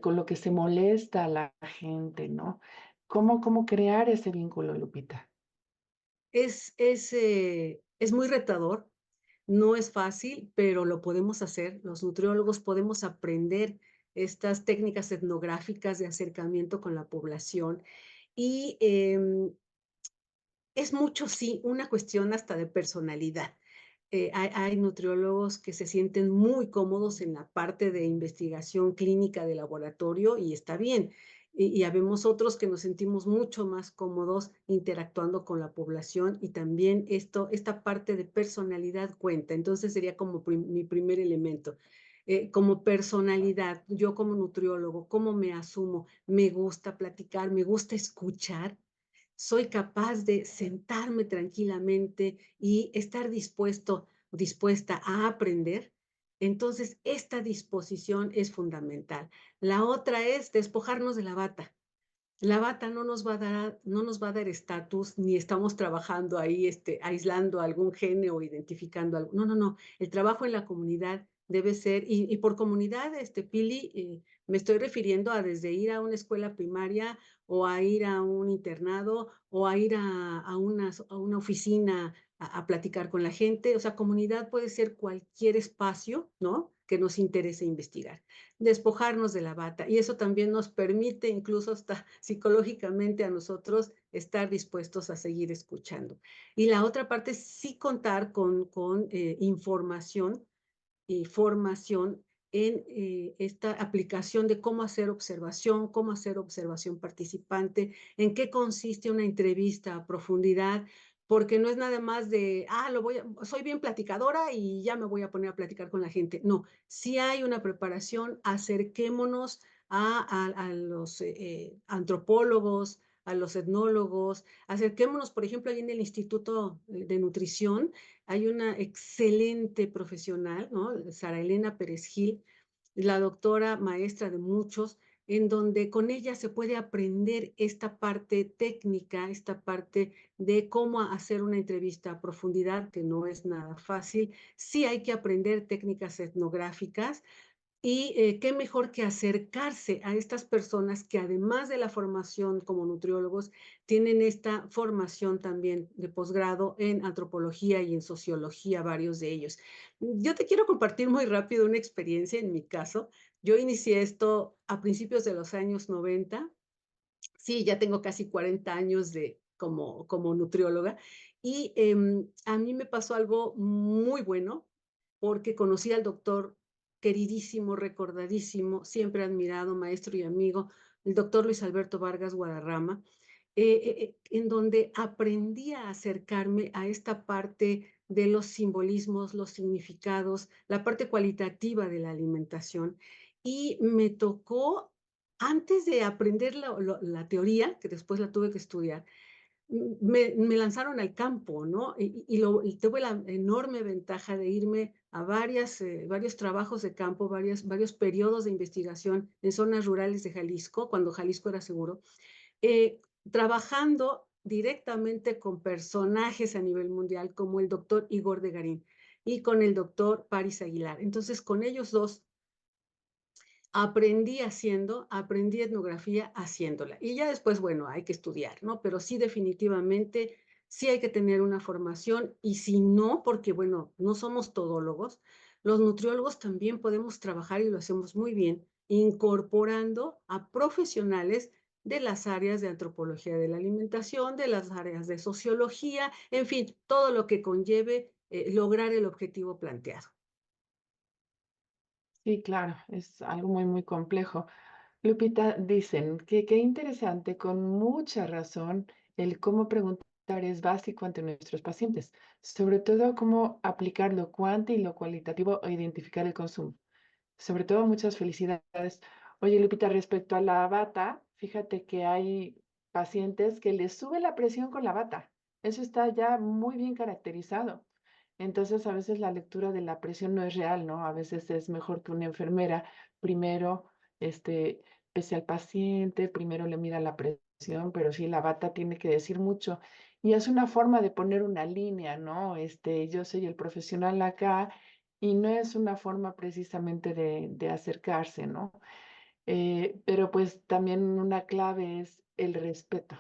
con lo que se molesta a la gente, ¿no? ¿Cómo crear ese vínculo, Lupita? Es muy retador, no es fácil, pero lo podemos hacer. Los nutriólogos podemos aprender estas técnicas etnográficas de acercamiento con la población y es mucho, sí, una cuestión hasta de personalidad. Hay nutriólogos que se sienten muy cómodos en la parte de investigación clínica de laboratorio y está bien. Y habemos otros que nos sentimos mucho más cómodos interactuando con la población y también esta parte de personalidad cuenta. Entonces sería como mi primer elemento. Como personalidad, yo como nutriólogo, ¿cómo me asumo? Me gusta platicar, me gusta escuchar, soy capaz de sentarme tranquilamente y estar dispuesta a aprender. Entonces, esta disposición es fundamental. La otra es despojarnos de la bata. La bata no nos va a dar estatus, ni estamos trabajando ahí, aislando algún gene o identificando algo. No, no, no. El trabajo en la comunidad debe ser, y por comunidad, Pili, me estoy refiriendo a desde ir a una escuela primaria o a ir a un internado o a ir a una oficina a platicar con la gente. O sea, comunidad puede ser cualquier espacio, ¿no? Que nos interese investigar, despojarnos de la bata. Y eso también nos permite incluso hasta psicológicamente a nosotros estar dispuestos a seguir escuchando. Y la otra parte es sí contar con información y formación en esta aplicación de cómo hacer observación participante, en qué consiste una entrevista a profundidad, porque no es nada más de, soy bien platicadora y ya me voy a poner a platicar con la gente. No, si hay una preparación, acerquémonos a los antropólogos, a los etnólogos, acerquémonos, por ejemplo, ahí en el Instituto de Nutrición, hay una excelente profesional, ¿no? Sara Elena Pérez Gil, la doctora maestra de muchos, en donde con ella se puede aprender esta parte técnica, esta parte de cómo hacer una entrevista a profundidad, que no es nada fácil. Sí hay que aprender técnicas etnográficas, y qué mejor que acercarse a estas personas que además de la formación como nutriólogos, tienen esta formación también de posgrado en antropología y en sociología, varios de ellos. Yo te quiero compartir muy rápido una experiencia en mi caso. Yo inicié esto a principios de los años 90. Sí, ya tengo casi 40 años como nutrióloga y a mí me pasó algo muy bueno porque conocí al doctor queridísimo, recordadísimo, siempre admirado, maestro y amigo, el doctor Luis Alberto Vargas Guadarrama, en donde aprendí a acercarme a esta parte de los simbolismos, los significados, la parte cualitativa de la alimentación. Y me tocó, antes de aprender la teoría, que después la tuve que estudiar, me lanzaron al campo, ¿no? Y tuve la enorme ventaja de irme a varios trabajos de campo, varios periodos de investigación en zonas rurales de Jalisco, cuando Jalisco era seguro, trabajando directamente con personajes a nivel mundial como el doctor Igor de Garín y con el doctor Paris Aguilar. Entonces, con ellos dos aprendí etnografía haciéndola. Y ya después, bueno, hay que estudiar, ¿no? Pero sí, definitivamente, sí hay que tener una formación y si no, porque, bueno, no somos todólogos, los nutriólogos también podemos trabajar y lo hacemos muy bien, incorporando a profesionales de las áreas de antropología de la alimentación, de las áreas de sociología, en fin, todo lo que conlleve lograr el objetivo planteado. Sí, claro, es algo muy, muy complejo. Lupita, dicen que qué interesante, con mucha razón, el cómo preguntar es básico ante nuestros pacientes, sobre todo cómo aplicar lo cuante y lo cualitativo a identificar el consumo. Sobre todo, muchas felicidades. Oye, Lupita, respecto a la bata, fíjate que hay pacientes que les sube la presión con la bata. Eso está ya muy bien caracterizado. Entonces, a veces la lectura de la presión no es real, ¿no? A veces es mejor que una enfermera primero, pese al paciente, primero le mida la presión, pero sí, la bata tiene que decir mucho. Y es una forma de poner una línea, ¿no? Yo soy el profesional acá y no es una forma precisamente de acercarse, ¿no? Pero pues también una clave es el respeto,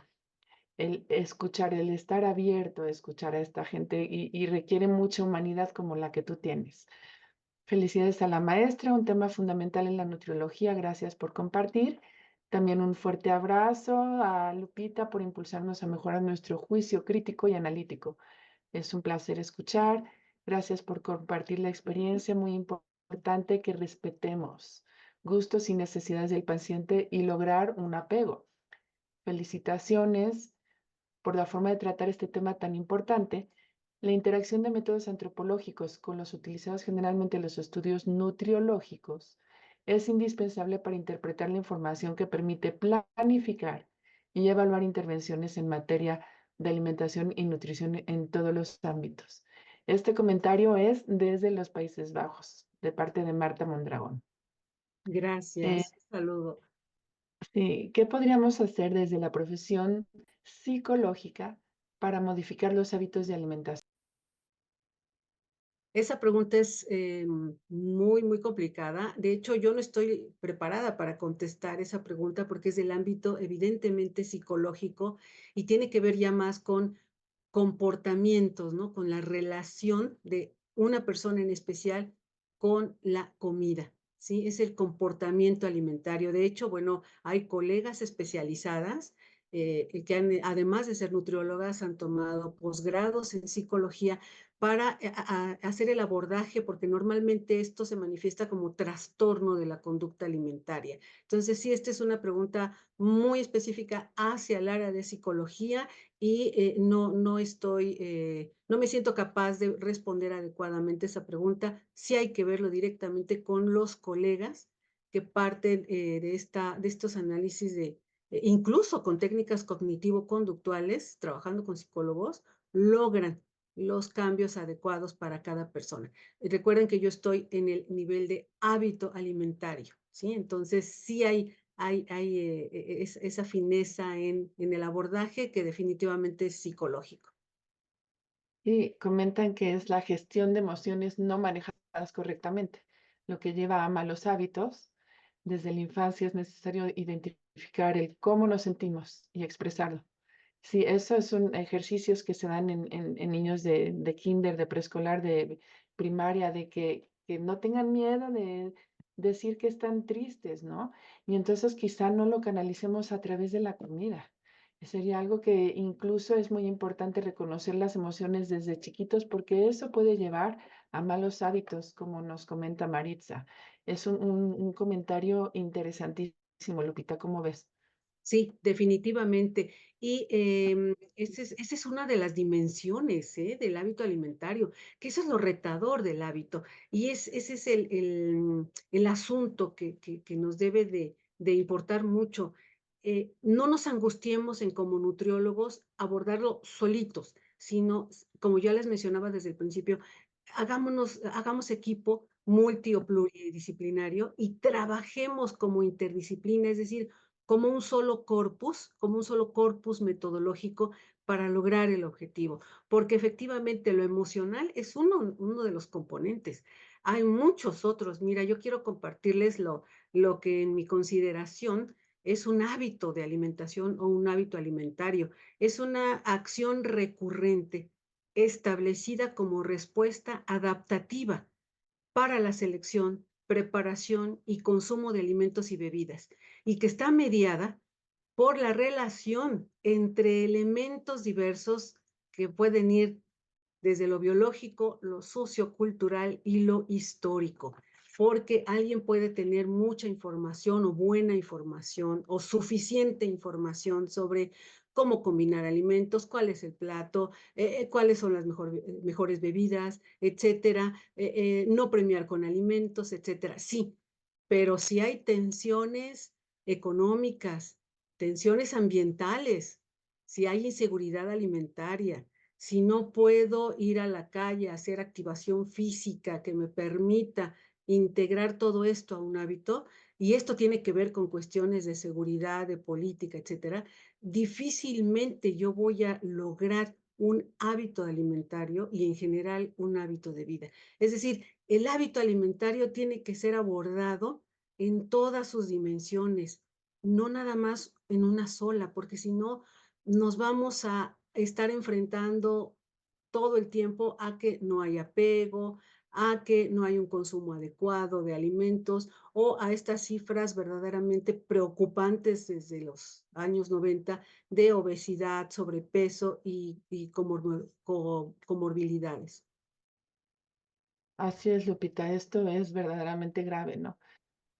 el escuchar, el estar abierto a escuchar a esta gente y requiere mucha humanidad como la que tú tienes. Felicidades a la maestra, un tema fundamental en la nutriología. Gracias por compartir. También un fuerte abrazo a Lupita por impulsarnos a mejorar nuestro juicio crítico y analítico. Es un placer escuchar. Gracias por compartir la experiencia. Muy importante que respetemos gustos y necesidades del paciente y lograr un apego. Felicitaciones por la forma de tratar este tema tan importante. La interacción de métodos antropológicos con los utilizados generalmente en los estudios nutriológicos es indispensable para interpretar la información que permite planificar y evaluar intervenciones en materia de alimentación y nutrición en todos los ámbitos. Este comentario es desde los Países Bajos, de parte de Marta Mondragón. Eh, Gracias. Saludo. sí, ¿qué podríamos hacer desde la profesión psicológica para modificar los hábitos de alimentación? Esa pregunta es muy, muy complicada. De hecho, yo no estoy preparada para contestar esa pregunta porque es del ámbito evidentemente psicológico y tiene que ver ya más con comportamientos, ¿no? Con la relación de una persona en especial con la comida, ¿sí? Es el comportamiento alimentario. De hecho, bueno, hay colegas especializadas que además de ser nutriólogas, han tomado posgrados en psicología para hacer el abordaje, porque normalmente esto se manifiesta como trastorno de la conducta alimentaria. Entonces, sí, esta es una pregunta muy específica hacia el área de psicología y no me siento capaz de responder adecuadamente esa pregunta. Sí hay que verlo directamente con los colegas que parten de estos análisis incluso con técnicas cognitivo-conductuales, trabajando con psicólogos, logran los cambios adecuados para cada persona. Recuerden que yo estoy en el nivel de hábito alimentario, ¿sí? Entonces, sí hay esa fineza en el abordaje que definitivamente es psicológico. Y comentan que es la gestión de emociones no manejadas correctamente, lo que lleva a malos hábitos. Desde la infancia es necesario identificar el cómo nos sentimos y expresarlo. Sí, eso son ejercicios que se dan en niños de kinder, de preescolar, de primaria, de que no tengan miedo de decir que están tristes, ¿no? Y entonces quizá no lo canalicemos a través de la comida. Sería algo que incluso es muy importante reconocer las emociones desde chiquitos porque eso puede llevar a malos hábitos, como nos comenta Maritza. Es un comentario interesantísimo, Lupita, ¿cómo ves? Sí, definitivamente. Y esa es una de las dimensiones del hábito alimentario, que eso es lo retador del hábito. Y ese es el asunto que nos debe de importar mucho. No nos angustiemos en como nutriólogos abordarlo solitos, sino, como ya les mencionaba desde el principio, hagamos equipo multi o pluridisciplinario y trabajemos como interdisciplina, es decir, como un solo corpus metodológico para lograr el objetivo, porque efectivamente lo emocional es uno de los componentes. Hay muchos otros. Mira, yo quiero compartirles lo que en mi consideración es un hábito de alimentación o un hábito alimentario. Es una acción recurrente establecida como respuesta adaptativa para la selección, preparación y consumo de alimentos y bebidas, y que está mediada por la relación entre elementos diversos que pueden ir desde lo biológico, lo sociocultural y lo histórico, porque alguien puede tener mucha información o buena información o suficiente información sobre cómo combinar alimentos, cuál es el plato, cuáles son las mejores bebidas, etcétera, no premiar con alimentos, etcétera. Sí, pero si hay tensiones económicas, tensiones ambientales, si hay inseguridad alimentaria, si no puedo ir a la calle a hacer activación física que me permita integrar todo esto a un hábito, y esto tiene que ver con cuestiones de seguridad, de política, etcétera, difícilmente yo voy a lograr un hábito alimentario y en general un hábito de vida. Es decir, el hábito alimentario tiene que ser abordado en todas sus dimensiones, no nada más en una sola, porque si no nos vamos a estar enfrentando todo el tiempo a que no hay apego, a que no hay un consumo adecuado de alimentos o a estas cifras verdaderamente preocupantes desde los años 90 de obesidad, sobrepeso y comorbilidades. Así es, Lupita, esto es verdaderamente grave, ¿no?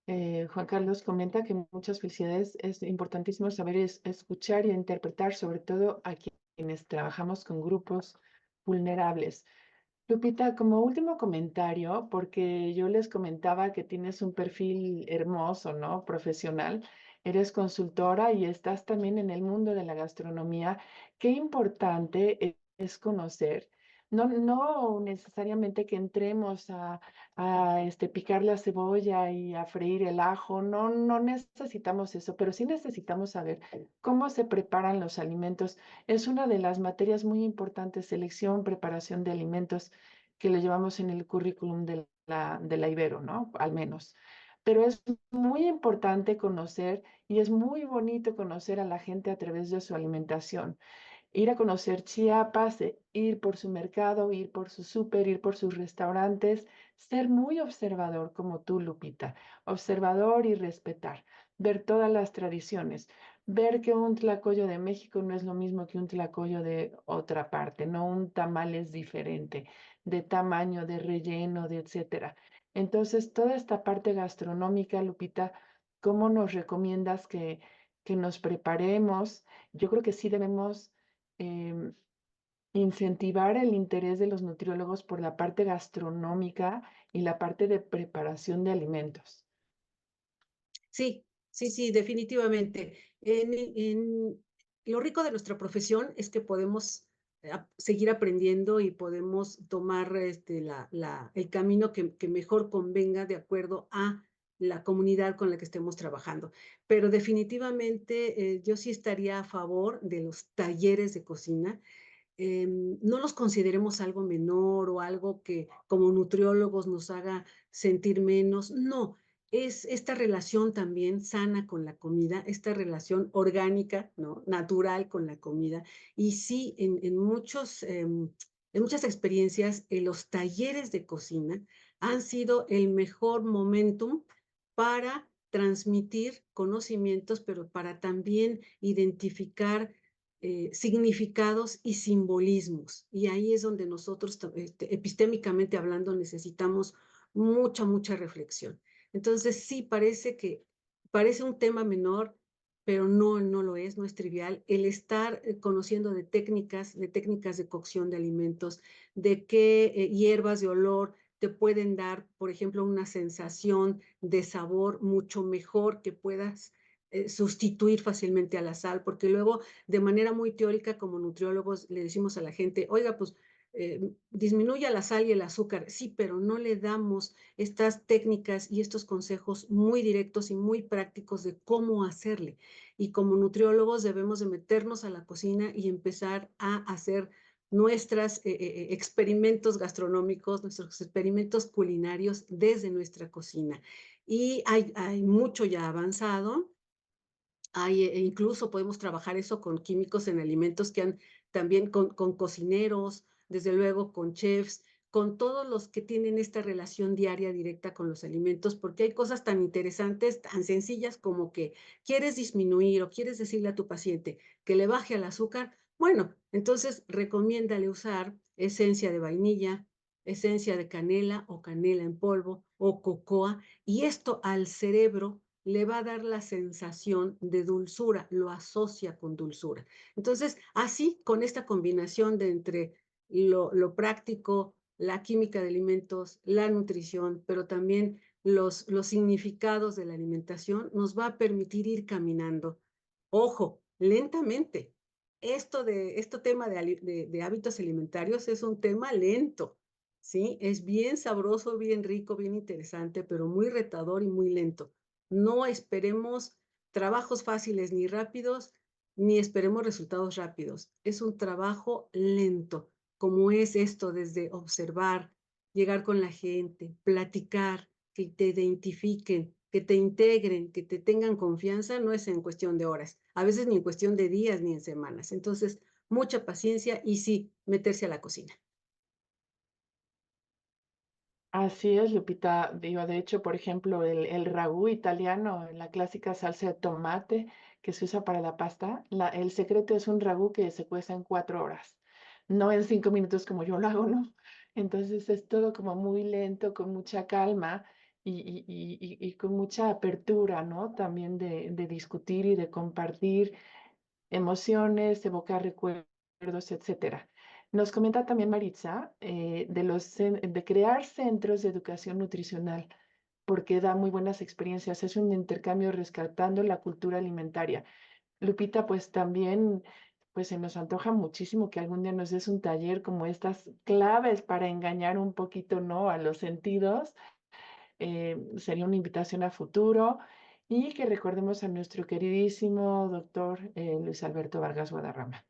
Juan Carlos comenta que muchas felicidades es importantísimo saber escuchar y interpretar, sobre todo a quienes trabajamos con grupos vulnerables. Lupita, como último comentario, porque yo les comentaba que tienes un perfil hermoso, ¿no? Profesional, eres consultora y estás también en el mundo de la gastronomía. Qué importante es conocer. No necesariamente que entremos a picar la cebolla y a freír el ajo, no necesitamos eso, pero sí necesitamos saber cómo se preparan los alimentos. Es una de las materias muy importantes, selección, preparación de alimentos, que lo llevamos en el currículum de la Ibero, ¿no? Al menos. Pero es muy importante conocer y es muy bonito conocer a la gente a través de su alimentación. Ir a conocer Chiapas, ir por su mercado, ir por su súper, ir por sus restaurantes, ser muy observador como tú, Lupita, observador y respetar, ver todas las tradiciones, ver que un tlacoyo de México no es lo mismo que un tlacoyo de otra parte, no un tamal es diferente, de tamaño, de relleno, de etcétera. Entonces, toda esta parte gastronómica, Lupita, ¿cómo nos recomiendas que nos preparemos? Yo creo que sí debemos em, incentivar el interés de los nutriólogos por la parte gastronómica y la parte de preparación de alimentos. Sí, sí, definitivamente. Lo rico de nuestra profesión es que podemos seguir aprendiendo y podemos tomar el camino que mejor convenga de acuerdo a la comunidad con la que estemos trabajando. Pero definitivamente yo sí estaría a favor de los talleres de cocina. No los consideremos algo menor o algo que como nutriólogos nos haga sentir menos. No, es esta relación también sana con la comida, esta relación orgánica, ¿no? Natural con la comida. Y sí, en muchas experiencias, los talleres de cocina han sido el mejor momentum para transmitir conocimientos, pero para también identificar significados y simbolismos. Y ahí es donde nosotros, epistémicamente hablando, necesitamos mucha reflexión. Entonces, sí, parece un tema menor, pero no lo es, no es trivial. El estar conociendo de técnicas de cocción de alimentos, de qué hierbas de olor te pueden dar, por ejemplo, una sensación de sabor mucho mejor que puedas sustituir fácilmente a la sal, porque luego de manera muy teórica como nutriólogos le decimos a la gente, oiga, pues disminuya la sal y el azúcar, sí, pero no le damos estas técnicas y estos consejos muy directos y muy prácticos de cómo hacerle. Y como nutriólogos debemos de meternos a la cocina y empezar a hacer nuestros experimentos gastronómicos, nuestros experimentos culinarios desde nuestra cocina. Y hay mucho ya avanzado. Incluso podemos trabajar eso con químicos en alimentos que han también con cocineros, desde luego con chefs, con todos los que tienen esta relación diaria directa con los alimentos, porque hay cosas tan interesantes, tan sencillas como que quieres disminuir o quieres decirle a tu paciente que le baje el azúcar. Bueno, entonces recomiéndale usar esencia de vainilla, esencia de canela o canela en polvo o cocoa, y esto al cerebro le va a dar la sensación de dulzura, lo asocia con dulzura. Entonces, así, con esta combinación de entre lo práctico, la química de alimentos, la nutrición, pero también los significados de la alimentación, nos va a permitir ir caminando. Ojo, lentamente. Este tema de hábitos alimentarios es un tema lento, ¿sí? Es bien sabroso, bien rico, bien interesante, pero muy retador y muy lento. No esperemos trabajos fáciles ni rápidos, ni esperemos resultados rápidos. Es un trabajo lento, como es esto desde observar, llegar con la gente, platicar, que te identifiquen, que te integren, que te tengan confianza, no es en cuestión de horas, a veces ni en cuestión de días ni en semanas. Entonces, mucha paciencia y sí, meterse a la cocina. Así es, Lupita. Digo, de hecho, por ejemplo, el ragú italiano, la clásica salsa de tomate que se usa para la pasta, el secreto es un ragú que se cueza en 4 horas, no en 5 minutos como yo lo hago, ¿no? Entonces es todo como muy lento, con mucha calma y con mucha apertura, ¿no? También de discutir y de compartir emociones, evocar recuerdos, etcétera. Nos comenta también Maritza de crear centros de educación nutricional, porque da muy buenas experiencias. Es un intercambio rescatando la cultura alimentaria. Lupita, pues también, pues se nos antoja muchísimo que algún día nos des un taller como estas claves para engañar un poquito, ¿no? A los sentidos. Sería una invitación a futuro y que recordemos a nuestro queridísimo doctor Luis Alberto Vargas Guadarrama.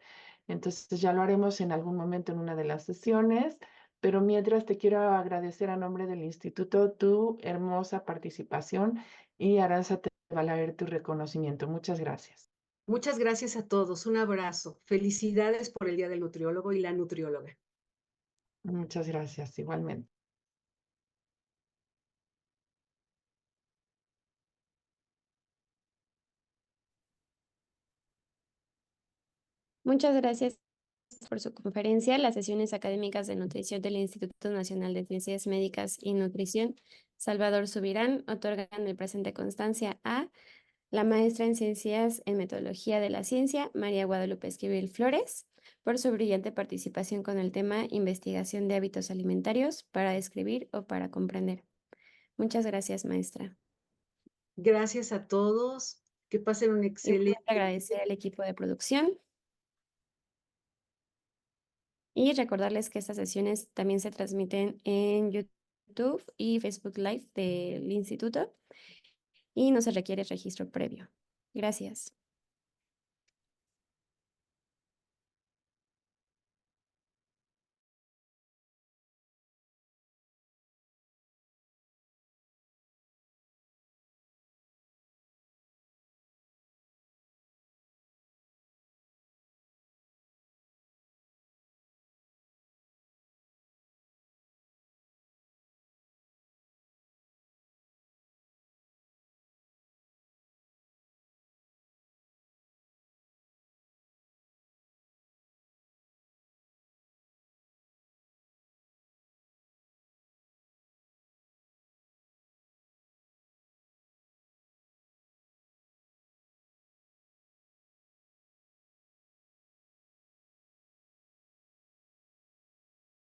Entonces ya lo haremos en algún momento en una de las sesiones, pero mientras te quiero agradecer a nombre del instituto tu hermosa participación y Aranza te va a leer tu reconocimiento. Muchas gracias. Muchas gracias a todos. Un abrazo. Felicidades por el Día del Nutriólogo y la nutrióloga. Muchas gracias, igualmente. Muchas gracias por su conferencia. Las sesiones académicas de nutrición del Instituto Nacional de Ciencias Médicas y Nutrición, Salvador Subirán, otorgan el presente constancia a la maestra en Ciencias en Metodología de la Ciencia, María Guadalupe Esquivel Flores, por su brillante participación con el tema Investigación de hábitos alimentarios para describir o para comprender. Muchas gracias, maestra. Gracias a todos. Que pasen un Igualmente excelente. agradecer al equipo de producción y recordarles que estas sesiones también se transmiten en YouTube y Facebook Live del instituto y no se requiere registro previo. Gracias.